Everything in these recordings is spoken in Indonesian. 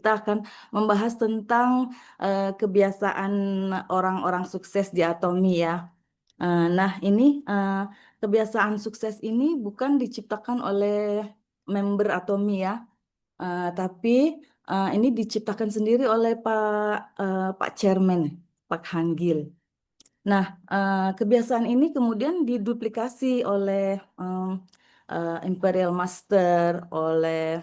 Kita akan membahas tentang kebiasaan orang-orang sukses di Atomi ya. Nah, ini kebiasaan sukses ini bukan diciptakan oleh member Atomi ya, tapi ini diciptakan sendiri oleh Pak Chairman, Pak Hanggil. Nah, kebiasaan ini kemudian diduplikasi oleh Imperial Master, oleh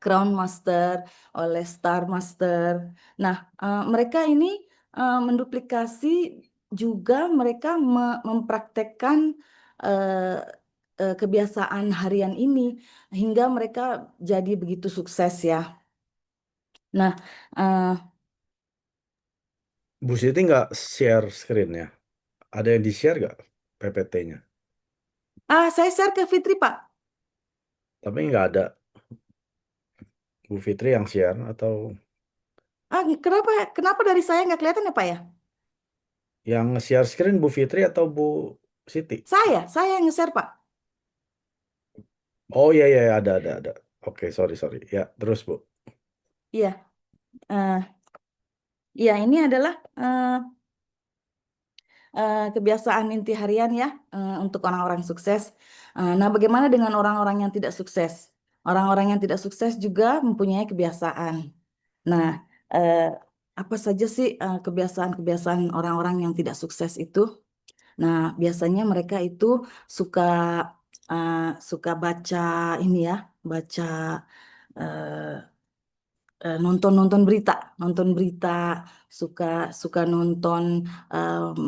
Crown Master, oleh Star Master. Nah, mereka ini menduplikasi juga mereka mempraktekkan eh, kebiasaan harian ini hingga mereka jadi begitu sukses ya. Nah, eh, Bu Siti nggak share screen ya? Ada yang di-share nggak PPT-nya? saya share ke Fitri, Pak. Tapi nggak ada Bu Fitri yang share atau Kenapa kenapa dari saya nggak kelihatan ya, Pak ya? yang share screen Bu Fitri atau Bu Siti? Saya yang nge-share, Pak. Oh iya iya ada. Oke, sorry. Ya, terus Bu. Iya, eh, iya ini adalah kebiasaan inti harian ya untuk orang-orang sukses. Nah, bagaimana dengan orang-orang yang tidak sukses? Orang-orang yang tidak sukses juga mempunyai kebiasaan. Nah, eh, apa saja sih kebiasaan-kebiasaan orang-orang yang tidak sukses itu? Nah, biasanya mereka itu suka eh, suka baca ini ya, baca eh, nonton berita, suka suka nonton em,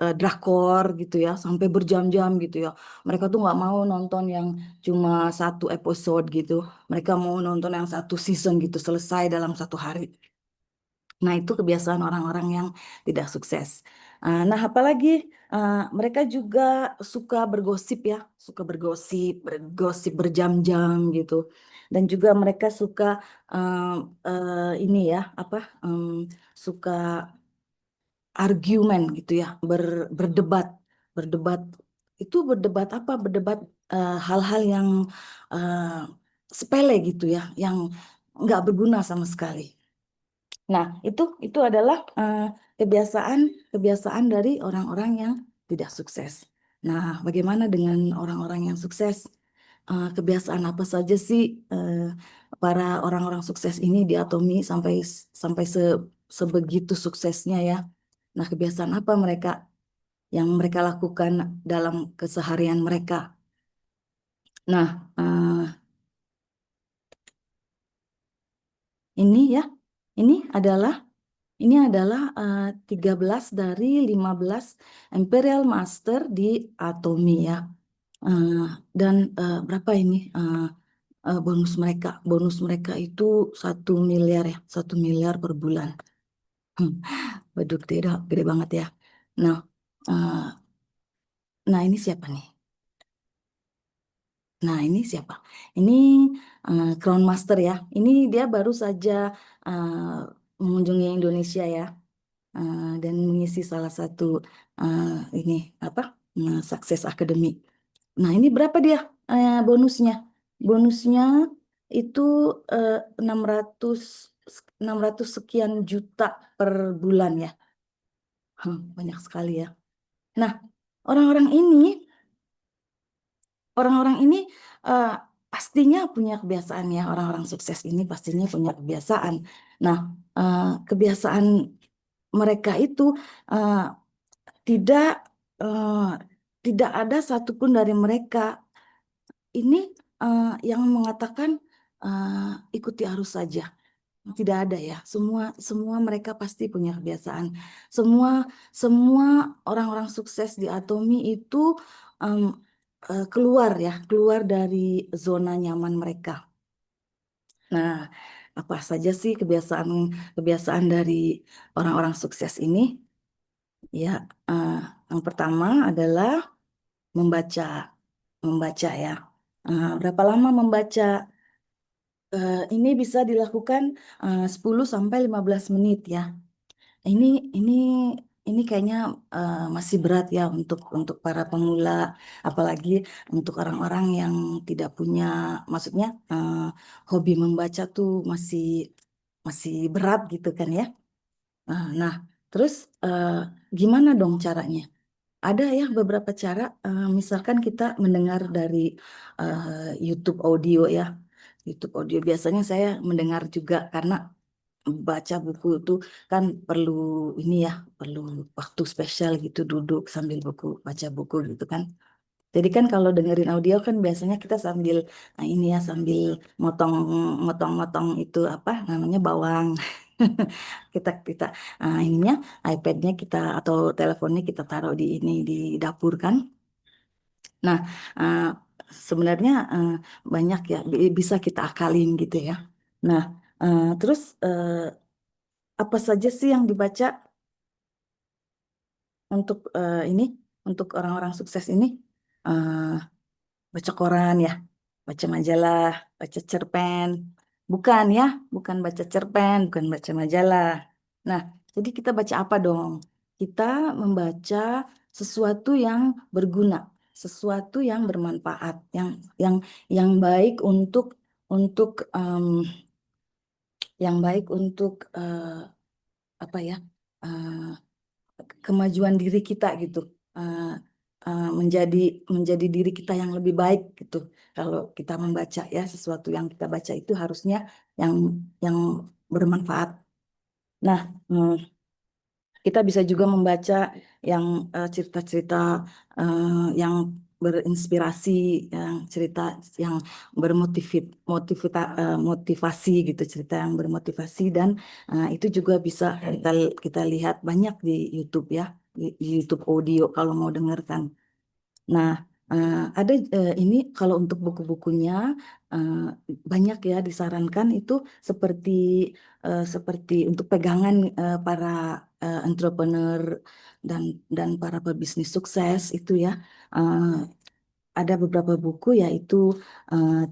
eh, drakor gitu ya sampai berjam-jam gitu ya. Mereka tuh nggak mau nonton yang cuma satu episode gitu. Mereka mau nonton yang satu season gitu selesai dalam satu hari. Nah, itu kebiasaan orang-orang yang tidak sukses. Nah, apalagi mereka juga suka bergosip ya, suka bergosip berjam-jam gitu. Dan juga mereka suka eh, ini ya, apa, suka argumen gitu ya, berdebat, berdebat itu berdebat apa? Berdebat hal-hal yang eh, sepele gitu ya, yang nggak berguna sama sekali. Nah, itu adalah kebiasaan kebiasaan dari orang-orang yang tidak sukses. Nah, bagaimana dengan orang-orang yang sukses? Kebiasaan apa saja sih para orang-orang sukses ini di Atomi sampai sampai sebegitu suksesnya ya? Nah, kebiasaan apa mereka yang mereka lakukan dalam keseharian mereka? Nah, ini ya, ini adalah ini adalah 13 dari 15 Imperial Master di Atomi ya. Eh, dan berapa ini bonus mereka? Bonus mereka itu 1 miliar ya, 1 miliar per bulan. Waduh, gede banget ya. Nah, eh, nah ini siapa nih? Nah, ini siapa? Ini Crown Master ya. Ini dia baru saja eh, mengunjungi Indonesia ya, dan mengisi salah satu eh, ini apa Success Academy. Nah, ini berapa dia bonusnya? Bonusnya itu eh, 600 600 sekian juta per bulan ya. Banyak sekali ya. Nah, orang-orang ini orang-orang ini eh, pastinya punya kebiasaan ya, orang-orang sukses ini pastinya punya kebiasaan. Nah, kebiasaan mereka itu eh, tidak eh, tidak ada satupun dari mereka ini yang mengatakan ikuti arus saja. Tidak ada ya. Semua semua mereka pasti punya kebiasaan. Semua semua orang-orang sukses di Atomi itu em, keluar ya, keluar dari zona nyaman mereka. Nah, apa saja sih kebiasaan kebiasaan dari orang-orang sukses ini? Ya, eh, yang pertama adalah membaca, membaca ya. Berapa lama membaca? Ini bisa dilakukan 10 sampai 15 menit ya. Ini ini ini kayaknya masih berat ya untuk para pemula, apalagi untuk orang-orang yang tidak punya, maksudnya hobi membaca tuh masih masih berat gitu kan ya. Nah, terus gimana dong caranya? Ada ya beberapa cara, misalkan kita mendengar dari YouTube audio ya. YouTube audio biasanya saya mendengar juga karena baca buku itu kan perlu ini ya, perlu waktu spesial gitu duduk sambil baca buku gitu kan. Jadi kan kalau dengerin audio kan biasanya kita sambil ini ya sambil motong motong-motong itu apa namanya bawang. Kita kita ininya iPad-nya kita atau teleponnya kita taruh di ini di dapur kan. Nah, eh, sebenarnya banyak ya bisa kita akalin gitu ya. Nah, terus apa saja sih yang dibaca untuk ini untuk orang-orang sukses ini? Eh, Baca koran ya, baca majalah, baca cerpen. Bukan ya, bukan baca cerpen, bukan baca majalah. Nah, jadi kita baca apa dong? Kita membaca sesuatu yang berguna, sesuatu yang bermanfaat, yang yang baik untuk yang baik untuk apa ya? eh, Kemajuan diri kita gitu. Eh, menjadi menjadi diri kita yang lebih baik gitu. Kalau kita membaca ya sesuatu yang kita baca itu harusnya yang yang bermanfaat. Nah, kita bisa juga membaca yang cerita-cerita yang berinspirasi, yang cerita yang motivasi gitu, cerita yang bermotivasi dan itu juga bisa kita kita lihat banyak di YouTube ya, di YouTube audio kalau mau dengarkan. Nah, ada ini kalau untuk buku-bukunya eh, banyak ya disarankan itu seperti seperti untuk pegangan para entrepreneur dan para pebisnis sukses itu ya. Eh, ada beberapa buku yaitu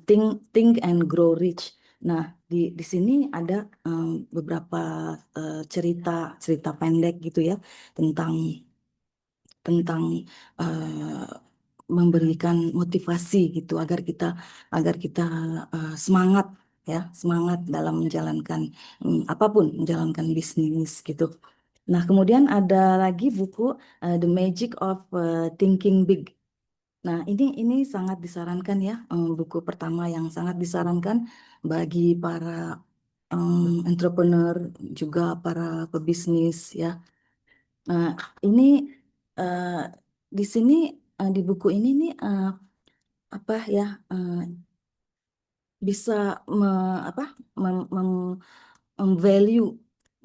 Think Think and Grow Rich. Nah, di sini ada beberapa cerita cerita pendek gitu ya tentang tentang eh, memberikan motivasi gitu agar kita semangat ya semangat dalam menjalankan apapun menjalankan bisnis gitu. Nah kemudian ada lagi buku The Magic of Thinking Big. Nah ini sangat disarankan ya buku pertama yang sangat disarankan bagi para entrepreneur juga para pebisnis ya. Nah, ini eh, di sini di buku ini nih apa ya eh, bisa me, apa mem, mem- value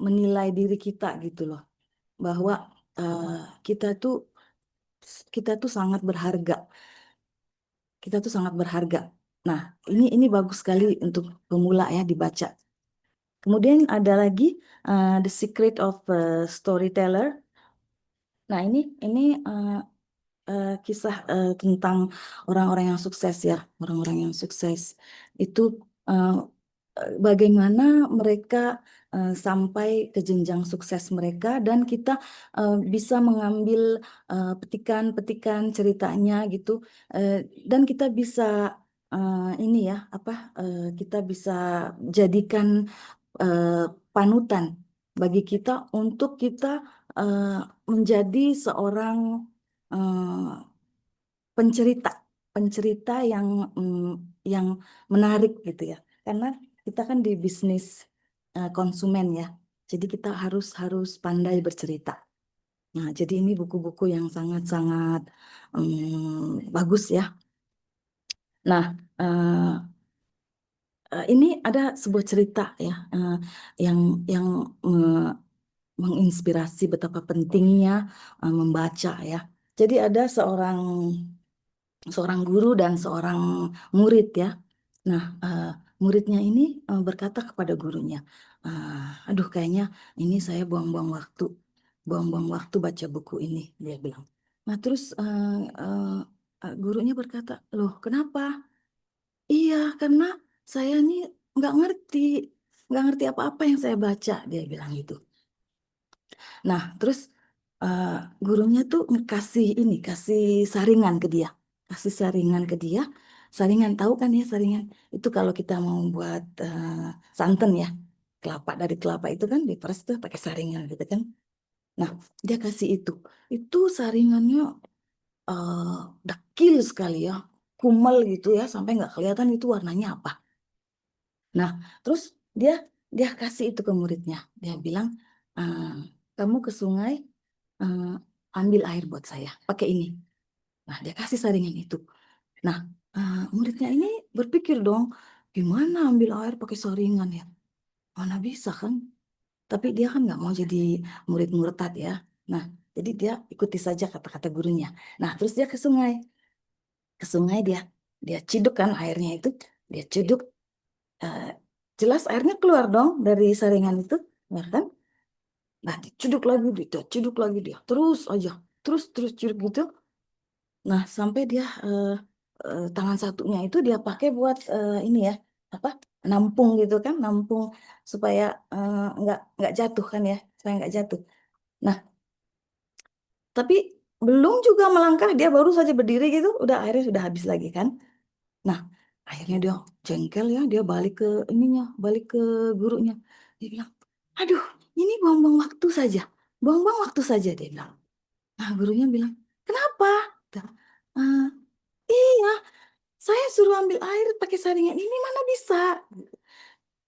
menilai diri kita gitu loh bahwa eh, kita tuh kita tuh sangat berharga kita tuh sangat berharga. Nah, ini bagus sekali untuk pemula ya dibaca. Kemudian ada lagi The Secret of Storyteller. Nah, ini eh, kisah tentang orang-orang yang sukses ya, orang-orang yang sukses itu eh, bagaimana mereka sampai ke jenjang sukses mereka dan kita bisa mengambil petikan-petikan ceritanya gitu eh, dan kita bisa ini ya apa kita bisa jadikan eh, panutan bagi kita untuk kita eh, menjadi seorang eh, pencerita, pencerita yang menarik gitu ya. Karena kita kan di bisnis konsumen ya. Jadi kita harus harus pandai bercerita. Nah, jadi ini buku-buku yang sangat-sangat bagus ya. Nah, ini ada sebuah cerita ya yang yang menginspirasi betapa pentingnya membaca ya. Jadi ada seorang seorang guru dan seorang murid ya. Nah, muridnya ini berkata kepada gurunya, aduh kayaknya ini saya buang-buang waktu baca buku ini, dia bilang. Nah, terus gurunya berkata, loh kenapa? Iya, karena saya nih nggak ngerti, nggak ngerti apa-apa yang saya baca, dia bilang gitu. Nah, terus eh, gurunya tuh kasih ini, kasih saringan ke dia, kasih saringan ke dia. Saringan tahu kan ya saringan itu kalau kita mau buat santan ya, kelapa dari kelapa itu kan diperes tuh pakai saringan gitu kan. Nah, dia kasih itu. Itu saringannya eh dekil sekali ya, kumal gitu ya, sampai nggak kelihatan itu warnanya apa. Nah, terus dia dia kasih itu ke muridnya. Dia bilang, "Eh, kamu ke sungai, eh, ambil air buat saya, pakai ini." Nah, dia kasih saringan itu. Nah, muridnya ini berpikir dong, gimana ambil air pakai saringan ya? Mana bisa kan? Tapi dia kan nggak mau jadi murid murtad ya. Nah, jadi dia ikuti saja kata-kata gurunya. Nah, terus dia ke sungai dia ciduk kan airnya itu, dia ciduk, eh, jelas airnya keluar dong dari saringan itu, ya kan? Nah, diciduk lagi dia, ciduk lagi dia, terus aja, terus terus ciduk gitu. Nah, sampai dia tangan satunya itu dia pakai buat ini ya, apa? Nampung gitu kan, nampung supaya nggak jatuh kan ya, supaya nggak jatuh. Nah, tapi belum juga melangkah, dia baru saja berdiri gitu, udah airnya sudah habis lagi kan. Nah, akhirnya dia jengkel ya, dia balik ke ininya, balik ke gurunya. Dia bilang, aduh, ini buang-buang waktu saja. Buang-buang waktu saja, dia bilang. Nah, gurunya bilang, kenapa? "Eh, iya, saya suruh ambil air pakai saringan ini, mana bisa?"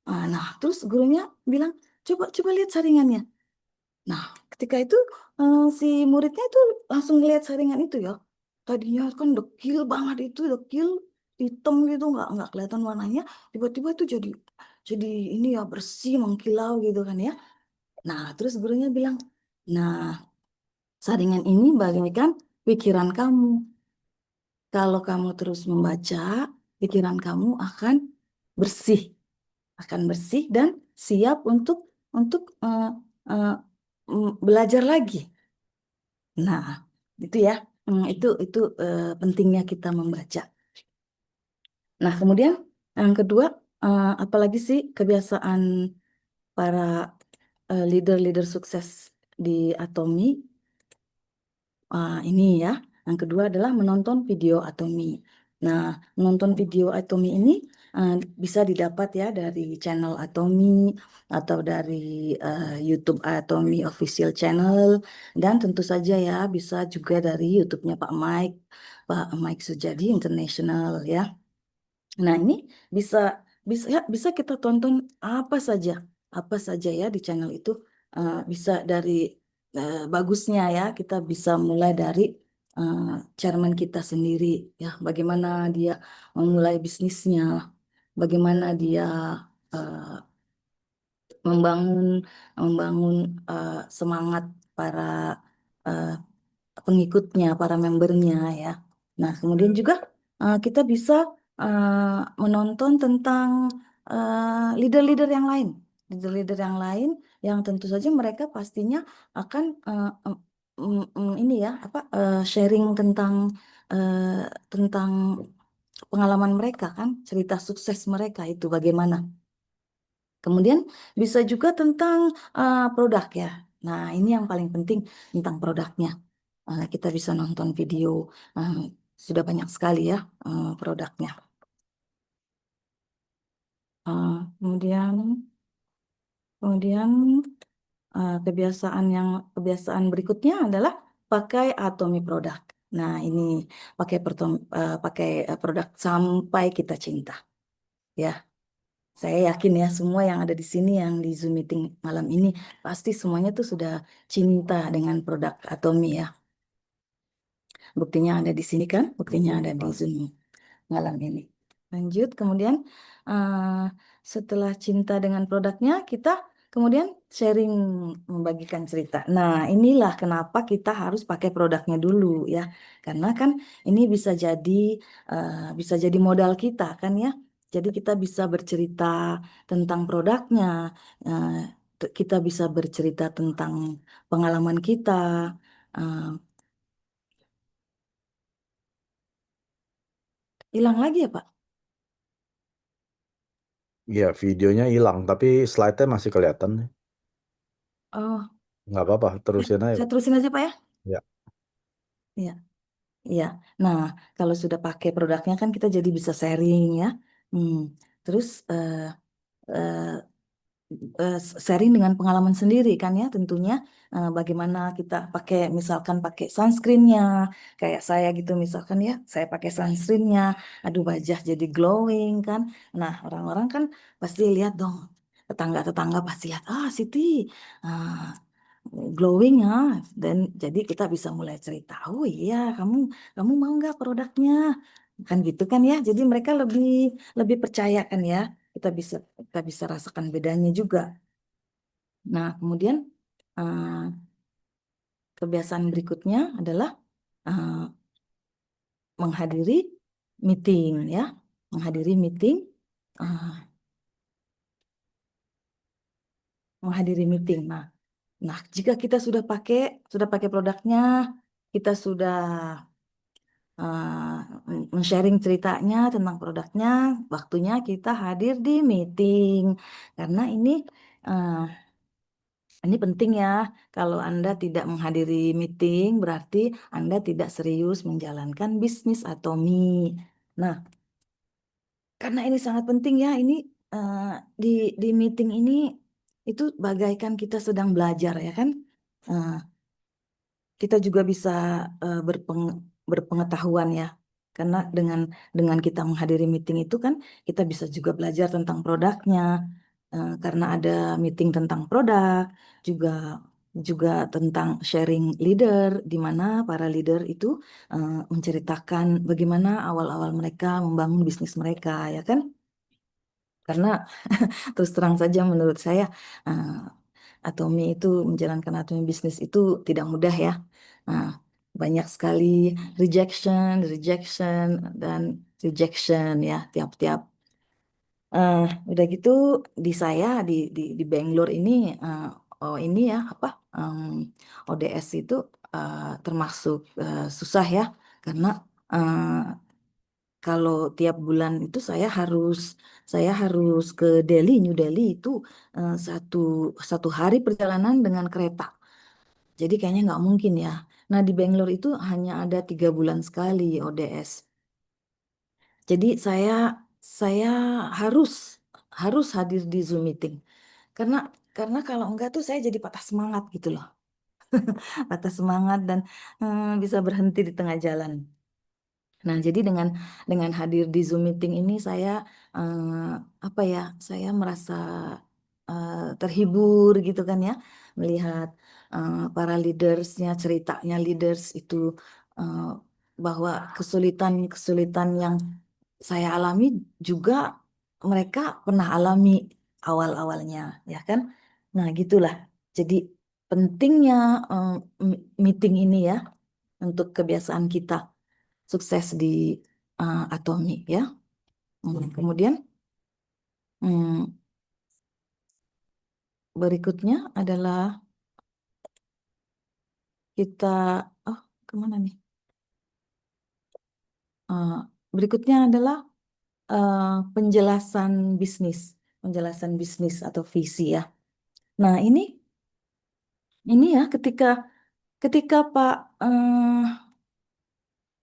Nah, terus gurunya bilang, coba coba lihat saringannya. Nah, ketika itu si muridnya itu langsung lihat saringan itu ya. Tadinya kan dekil banget itu, dekil, hitam gitu, nggak kelihatan warnanya. Tiba-tiba itu jadi ini ya bersih, mengkilau gitu kan ya. Nah, terus gurunya bilang, nah saringan ini bagaikan pikiran kamu. Kalau kamu terus membaca, pikiran kamu bersih, akan bersih dan siap untuk eh, belajar lagi. Nah, itu ya, itu pentingnya kita membaca. Nah, kemudian yang kedua, apalagi sih kebiasaan para leader-leader sukses di Atomi. Ini ya, yang kedua adalah menonton video Atomi. Nah, menonton video Atomi ini eh, bisa didapat ya dari channel Atomi atau dari YouTube Atomi Official Channel, dan tentu saja ya bisa juga dari YouTube-nya Pak Mike Sujadi International ya. Nah, ini bisa bisa ya, bisa kita tonton apa saja ya di channel itu. Bisa dari bagusnya ya, kita bisa mulai dari eh, chairman kita sendiri ya, bagaimana dia memulai bisnisnya, bagaimana dia eh, membangun membangun semangat para eh, pengikutnya, para membernya ya. Nah, kemudian juga kita bisa menonton tentang leader-leader yang lain, leader-leader yang lain yang tentu saja mereka pastinya akan ini ya apa sharing eh, tentang pengalaman mereka kan, cerita sukses mereka itu bagaimana. Kemudian bisa juga tentang produk ya. Nah, ini yang paling penting tentang produknya. Kita bisa nonton video, eh, sudah banyak sekali ya produknya. Kemudian, kemudian kebiasaan berikutnya adalah pakai Atomi produk. Nah, ini pakai produk sampai kita cinta. Ya, saya yakin ya semua yang ada di sini yang di Zoom meeting malam ini pasti semuanya tuh sudah cinta dengan produk Atomi ya. Buktinya ada di sini kan? Buktinya ada di Zoom malam ini. Lanjut, kemudian eh, setelah cinta dengan produknya, kita kemudian sharing membagikan cerita. Nah, inilah kenapa kita harus pakai produknya dulu ya, karena kan ini bisa jadi modal kita kan ya. Jadi kita bisa bercerita tentang produknya, eh, kita bisa bercerita tentang pengalaman kita. eh, Hilang lagi ya Pak? Ya, videonya hilang, tapi slide-nya masih kelihatan. Oh. Nggak apa-apa, terusin aja, Saya Pak. terusin aja Pak ya. Ya, Iya, iya. Nah, kalau sudah pakai produknya kan kita jadi bisa sharing ya. Hmm. Terus eh, sharing dengan pengalaman sendiri kan ya tentunya. Bagaimana kita pakai misalkan pakai sunscreennya kayak saya gitu misalkan ya saya pakai sunscreennya aduh wajah jadi glowing kan. Nah orang-orang kan pasti lihat dong, tetangga-tetangga pasti lihat Siti ah, glowing ya, dan jadi kita bisa mulai cerita oh iya kamu kamu mau nggak produknya kan gitu kan ya, jadi mereka lebih lebih percaya kan ya, kita bisa rasakan bedanya juga. Nah, kemudian eh, kebiasaan berikutnya adalah eh, menghadiri meeting ya, menghadiri meeting, eh, menghadiri meeting. Nah, jika kita sudah pakai produknya, kita sudah men-sharing ceritanya tentang produknya, waktunya kita hadir di meeting karena eh, ini penting ya, kalau Anda tidak menghadiri meeting, berarti Anda tidak serius menjalankan bisnis atau Nah, karena ini sangat penting ya, ini eh, di meeting ini itu bagaikan kita sedang belajar ya kan. Eh, kita juga bisa berpengetahuan ya. Karena dengan kita menghadiri meeting itu kan kita bisa juga belajar tentang produknya. Karena ada meeting tentang produk, juga juga tentang sharing leader, di mana para leader itu menceritakan bagaimana awal-awal mereka membangun bisnis mereka, ya kan? Karena terus terang saja menurut saya eh, Atomi itu menjalankan Atomi bisnis itu tidak mudah ya. Nah, banyak sekali rejection, rejection dan rejection ya tiap-tiap. Eh, udah gitu di saya di Bangalore ini oh ini ya apa ODS itu termasuk susah ya karena eh, kalau tiap bulan itu saya harus ke Delhi, New Delhi itu satu satu hari perjalanan dengan kereta. Jadi kayaknya nggak mungkin ya. Nah di Bangalore itu hanya ada 3 bulan sekali ODS. Jadi saya harus harus hadir di Zoom meeting karena kalau enggak tuh saya jadi patah semangat gitu loh, patah semangat dan bisa berhenti di tengah jalan. Nah, jadi dengan hadir di Zoom meeting ini saya apa ya? Saya merasa terhibur gitu kan ya, melihat para leadersnya, ceritanya leaders itu eh, bahwa kesulitan-kesulitan yang saya alami juga mereka pernah alami awal-awalnya, ya kan? Nah, gitulah. Jadi pentingnya eh, meeting ini ya untuk kebiasaan kita sukses di Atomi ya. Kemudian hmm, berikutnya adalah kita oh kemana nih? Eh, berikutnya adalah eh, penjelasan bisnis, penjelasan bisnis atau visi ya. Nah ini ya ketika ketika Pak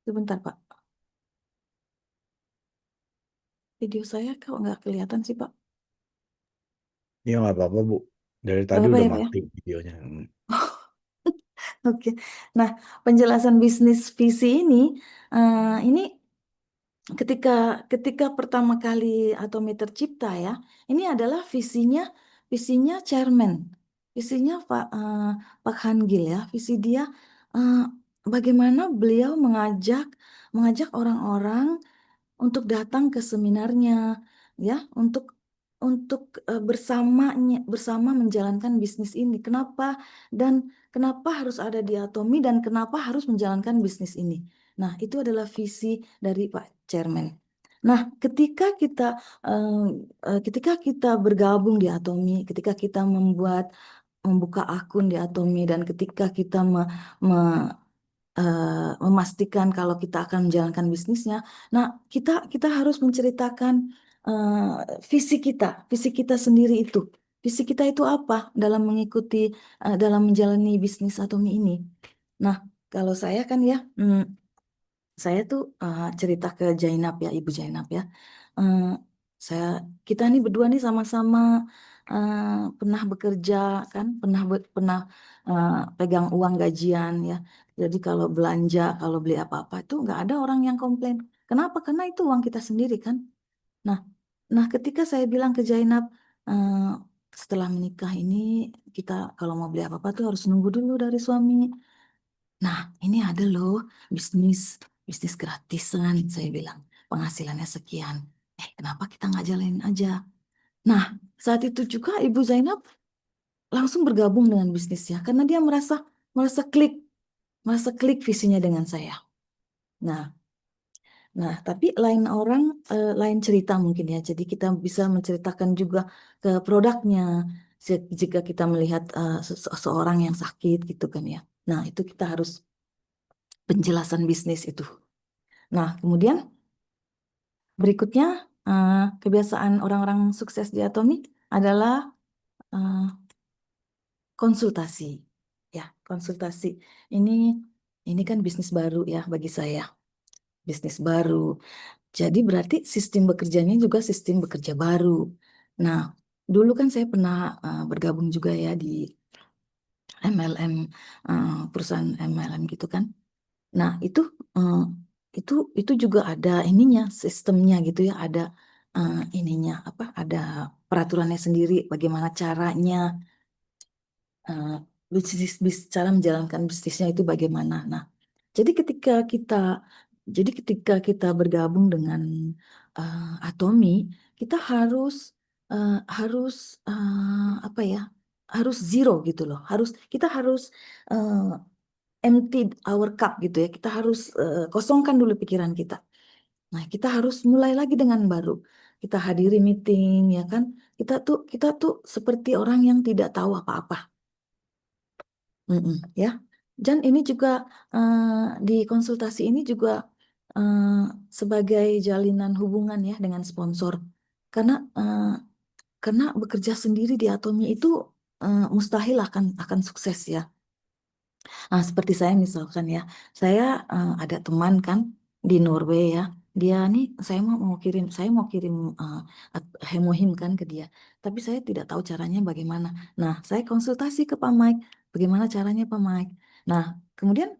sebentar Pak, video saya kok nggak kelihatan sih Pak? ya nggak apa-apa, Bu. Dari Nggak tadi apa-apa udah ya Pak ya? mati videonya. Oke. Nah penjelasan bisnis visi ini ketika ketika pertama kali Atomi tercipta ya, ini adalah visinya chairman, visinya Pak Han Gil ya, visi dia eh, bagaimana beliau mengajak mengajak orang-orang untuk datang ke seminarnya ya, untuk bersama menjalankan bisnis ini. Kenapa harus ada di Atomi dan kenapa harus menjalankan bisnis ini? Nah, itu adalah visi dari Pak Chairman. Nah, eh, ketika kita bergabung di Atomi, ketika kita membuka akun di Atomi dan ketika kita memastikan kalau kita akan menjalankan bisnisnya. Nah, kita harus menceritakan visi kita sendiri itu. visi kita itu apa dalam mengikuti, dalam menjalani bisnis Atomi ini. Nah, kalau saya kan ya, saya tuh cerita ke Jainab ya, Ibu Jainab ya. Eh, saya kita nih berdua nih sama-sama eh, pernah bekerja kan, pernah pegang uang gajian ya. Jadi kalau belanja, kalau beli apa-apa itu nggak ada orang yang komplain. Kenapa? Karena itu uang kita sendiri kan. Nah, nah ketika saya bilang ke Jainab, eh, setelah menikah ini kita kalau mau beli apa-apa tuh harus nunggu dulu dari suami. Nah, ini ada loh bisnis bisnis gratisan, saya bilang penghasilannya sekian. Kenapa kita nggak jalanin aja? Nah, saat itu juga Ibu Zainab langsung bergabung dengan bisnisnya karena dia merasa merasa klik, merasa klik visinya dengan saya. Nah, tapi lain orang, lain cerita mungkin ya. Jadi kita bisa menceritakan juga ke produknya jika kita melihat seseorang yang sakit gitu kan ya. Nah, itu kita harus penjelasan bisnis itu. Nah, kemudian berikutnya, kebiasaan orang-orang sukses di Atomi adalah eh, konsultasi. Ya, konsultasi. Ini ini kan bisnis baru ya bagi saya, bisnis baru. Jadi berarti sistem bekerjanya juga sistem bekerja baru. Nah, dulu kan saya pernah bergabung juga ya di MLM, perusahaan MLM gitu kan. Nah, eh, itu itu juga ada ininya, sistemnya gitu ya, ada ininya apa? Ada peraturannya sendiri bagaimana caranya, eh, cara menjalankan bisnisnya itu bagaimana. Nah, jadi ketika kita bergabung dengan Atomi, kita harus apa ya? Harus zero gitu loh. Kita harus eh, empty our cup gitu ya. Kita harus kosongkan dulu pikiran kita. Nah, kita harus mulai lagi dengan baru. Kita hadiri meeting ya kan. Kita tuh seperti orang yang tidak tahu apa-apa. Mm-mm, ya. Dan ini juga eh, di konsultasi ini juga eh, sebagai jalinan hubungan ya dengan sponsor. Karena eh, karena bekerja sendiri di Atomi itu mustahil akan sukses ya. Nah, seperti saya misalkan ya, saya ada teman kan di Norway ya. Dia nih saya mau kirim hemohim kan ke dia. Tapi saya tidak tahu caranya bagaimana. Nah, saya konsultasi ke Pak Mike, bagaimana caranya Pak Mike. Nah, kemudian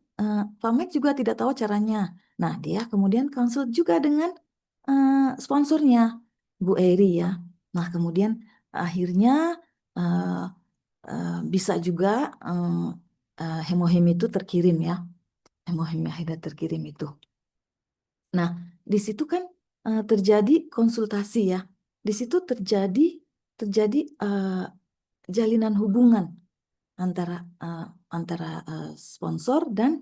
Pak Mike juga tidak tahu caranya. Nah, dia kemudian konsul juga dengan sponsornya, Bu Eri ya. Nah, kemudian akhirnya eh, bisa juga hemohim itu terkirim ya, hemohim akhirnya terkirim itu. Nah, di situ kan terjadi konsultasi ya, di situ terjadi jalinan hubungan antara eh, antara sponsor dan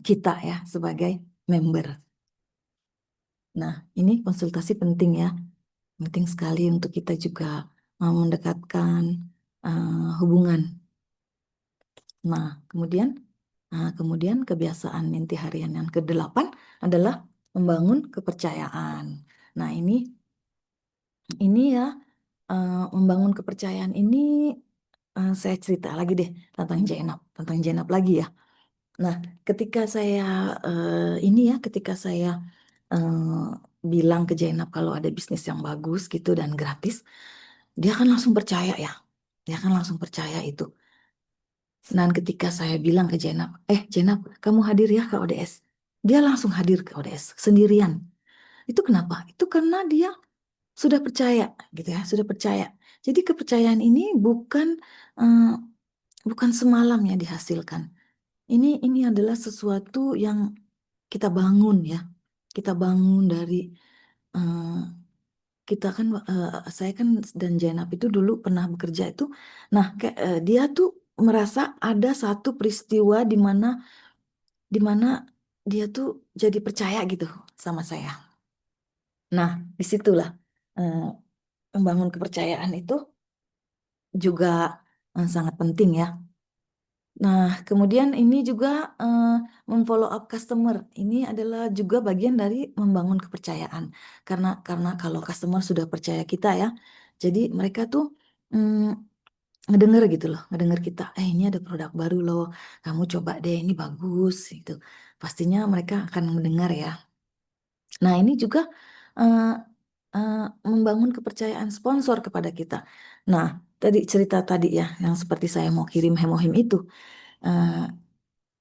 kita ya sebagai member. Nah, ini konsultasi penting ya, penting sekali untuk kita juga mendekatkan hubungan. Nah, kemudian kebiasaan inti harian yang kedelapan adalah membangun kepercayaan. Nah, ini ya, membangun kepercayaan ini saya cerita lagi deh tentang Jenab lagi ya. Nah, ketika saya ketika saya eh, bilang ke Jenab kalau ada bisnis yang bagus gitu dan gratis, dia kan langsung percaya ya. Dia kan langsung percaya itu. Dan ketika saya bilang ke Jenab, kamu hadir ya ke ODS. Dia langsung hadir ke ODS sendirian. Itu kenapa? Itu karena dia sudah percaya, gitu ya, sudah percaya. Jadi kepercayaan ini eh, bukan semalam ya dihasilkan. Ini adalah sesuatu yang kita bangun ya. Kita bangun dari eh, kita kan saya kan dan Jenab itu dulu pernah bekerja itu. Nah, dia tuh merasa ada satu peristiwa di mana dia tuh jadi percaya gitu sama saya. Nah, disitulah eh, membangun kepercayaan itu juga sangat penting ya. Nah, kemudian ini juga eh, memfollow up customer. Ini adalah juga bagian dari membangun kepercayaan. Karena kalau customer sudah percaya kita ya, jadi mereka tuh mm, ngedenger gitu loh, ngedenger kita, ini ada produk baru loh, kamu coba deh, ini bagus gitu. Pastinya mereka akan mendengar ya. Nah, ini juga eh, eh, membangun kepercayaan sponsor kepada kita. Nah, tadi cerita tadi ya, yang seperti saya mau kirim hemohim itu. eh,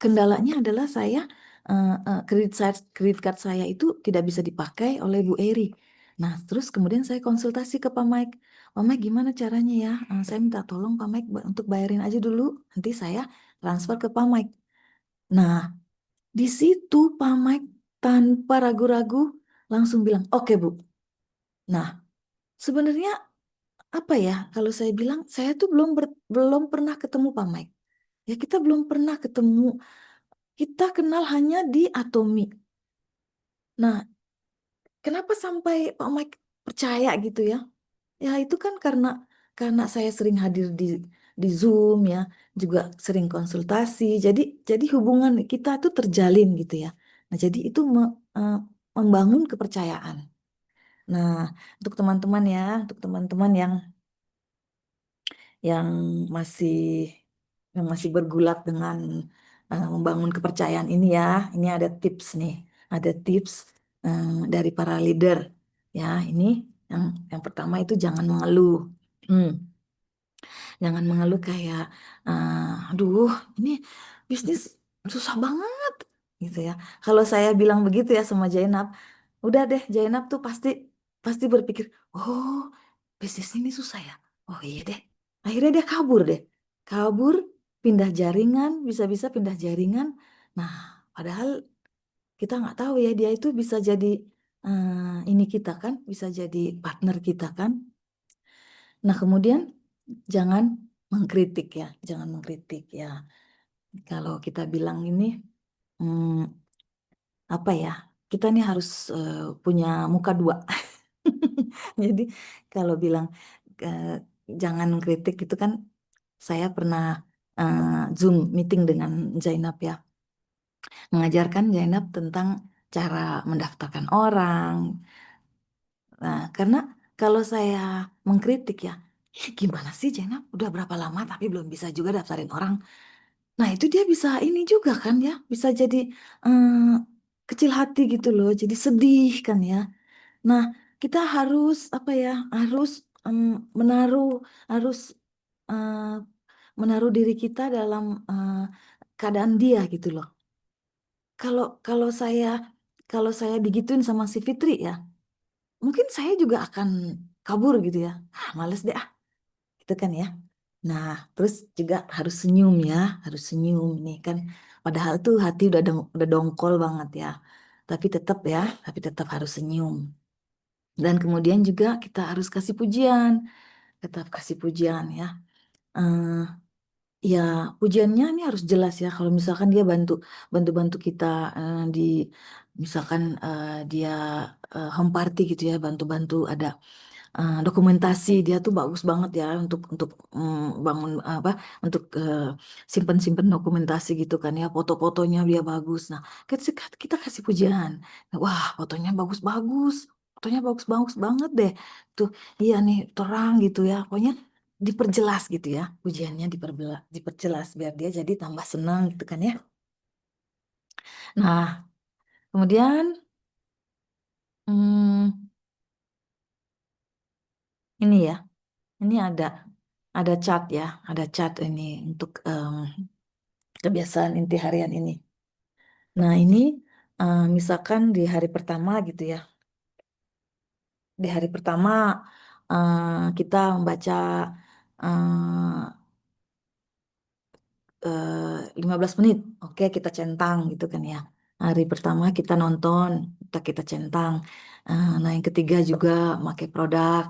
Kendalanya adalah saya kredit card saya itu tidak bisa dipakai oleh Bu Eri. Nah, terus kemudian saya konsultasi ke Pak Mike. Pak Mike gimana caranya ya? Saya minta tolong Pak Mike untuk bayarin aja dulu. Nanti saya transfer ke Pak Mike. Nah, di situ Pak Mike tanpa ragu-ragu langsung bilang, oke Bu. Nah, sebenarnya apa ya? Kalau saya bilang, saya tuh belum pernah ketemu Pak Mike. Ya kita belum pernah ketemu. Kita kenal hanya di Atomi. Nah, kenapa sampai Pak Mike percaya gitu ya? Ya itu kan karena saya sering hadir di Zoom ya, juga sering konsultasi. Jadi hubungan kita itu terjalin gitu ya. Nah, jadi itu eh, membangun kepercayaan. Nah, untuk teman-teman ya, untuk teman-teman yang masih yang masih bergulat dengan membangun kepercayaan ini ya. Ini ada tips nih, ada tips dari para leader ya. Ini yang pertama itu jangan mengeluh. Hmm, jangan mengeluh kayak, aduh, ini bisnis susah banget gitu ya. Kalau saya bilang begitu ya sama Jainab, udah deh Jainab tuh pasti pasti berpikir, oh bisnis ini susah ya. Oh iya deh. Akhirnya dia kabur deh. Kabur, pindah jaringan, bisa-bisa pindah jaringan. Nah, padahal kita nggak tahu ya dia itu bisa jadi ini kita kan, bisa jadi partner kita kan. Nah, kemudian jangan mengkritik ya, jangan mengkritik ya. Kalau kita bilang ini hmm, apa ya? Kita nih harus punya muka dua. Jadi kalau bilang eh, jangan mengkritik itu kan saya pernah eh, Zoom meeting dengan Zainab ya, mengajarkan Zainab tentang cara mendaftarkan orang. Nah, karena kalau saya mengkritik ya, "Ih, gimana sih Zainab? Udah berapa lama tapi belum bisa juga daftarin orang." Nah, itu dia bisa ini juga kan ya, bisa jadi eh, kecil hati gitu loh, jadi sedih kan ya. Nah, kita harus apa ya? Harus em, menaruh harus eh, menaruh diri kita dalam keadaan dia gitu loh. Kalau kalau saya digituin sama si Fitri ya, mungkin saya juga akan kabur gitu ya. Ah, males deh ah, gitu kan ya. Nah, terus juga harus senyum ya, harus senyum nih kan. Padahal tuh hati udah dongkol banget ya. Tapi tetap harus senyum. Dan kemudian juga kita harus kasih pujian, tetap kasih pujian ya. Eh, Ya, pujiannya ini harus jelas ya. Kalau misalkan dia bantu kita di misalkan dia home party gitu ya, bantu-bantu ada dokumentasi dia tuh bagus banget ya untuk bangun apa untuk simpen-simpen dokumentasi gitu kan ya, foto-fotonya dia bagus. Nah, kita kasih pujian. Wah, fotonya bagus-bagus banget deh. Tuh, iya nih terang gitu ya. Pokoknya diperjelas gitu ya, pujiannya diperjelas biar dia jadi tambah senang gitu kan ya. Nah, kemudian hmm, ini ya, ini ada chart ya, ada chart ini untuk kebiasaan inti harian ini. Nah, ini misalkan di hari pertama gitu ya. Di hari pertama kita membaca eh, 15 menit. Oke, kita centang gitu kan ya. Hari pertama kita nonton, kita centang. Nah, yang ketiga juga pakai produk.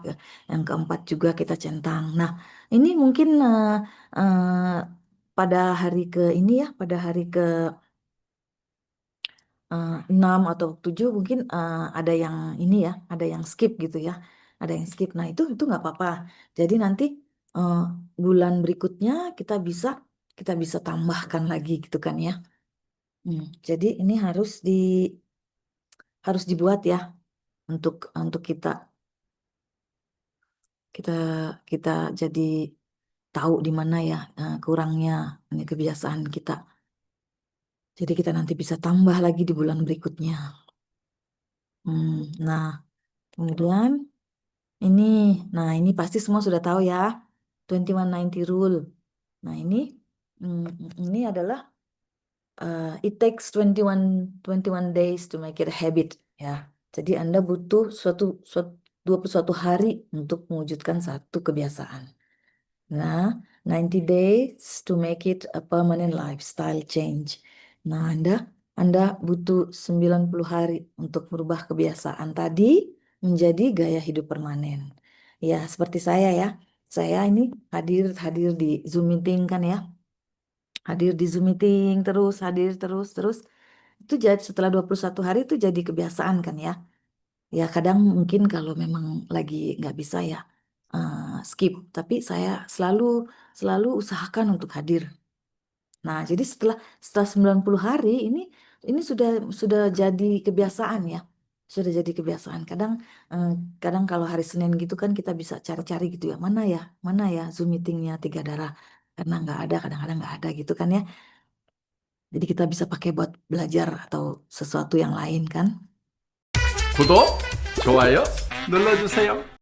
Yang keempat juga kita centang. Nah, ini mungkin pada hari ke ini ya, pada hari ke 6 atau 7 mungkin ada yang ini ya, ada yang skip gitu ya, ada yang skip. Nah itu nggak apa-apa. Jadi nanti eh, bulan berikutnya kita bisa tambahkan lagi gitu kan ya. Jadi ini harus dibuat ya untuk kita. kita kita jadi tahu di mana ya kurangnya ini kebiasaan kita. Jadi kita nanti bisa tambah lagi di bulan berikutnya. Nah, kemudian ini, nah ini pasti semua sudah tahu ya, 2190 rule. Nah ini adalah it takes 21 days to make it a habit ya. Jadi Anda butuh 21 hari untuk mewujudkan satu kebiasaan. Nah, 90 days to make it a permanent lifestyle change. Nah, Anda butuh 90 hari untuk merubah kebiasaan tadi menjadi gaya hidup permanen. Ya, seperti saya ya. Saya ini hadir di Zoom meeting kan ya. Hadir di Zoom meeting terus, hadir terus. Itu jadi setelah 21 hari itu jadi kebiasaan kan ya. Ya kadang mungkin kalau memang lagi nggak bisa ya skip. Tapi saya selalu usahakan untuk hadir. Nah, jadi setelah 90 hari ini sudah jadi kebiasaan ya. Sudah jadi kebiasaan. Eh, kadang kalau hari Senin gitu kan kita bisa cari-cari gitu ya. Mana ya Zoom meetingnya Tiga Darah. Karena nggak ada, kadang-kadang nggak ada gitu kan ya. Jadi kita bisa pakai buat belajar atau sesuatu yang lain kan. 구독, 좋아요 눌러주세요.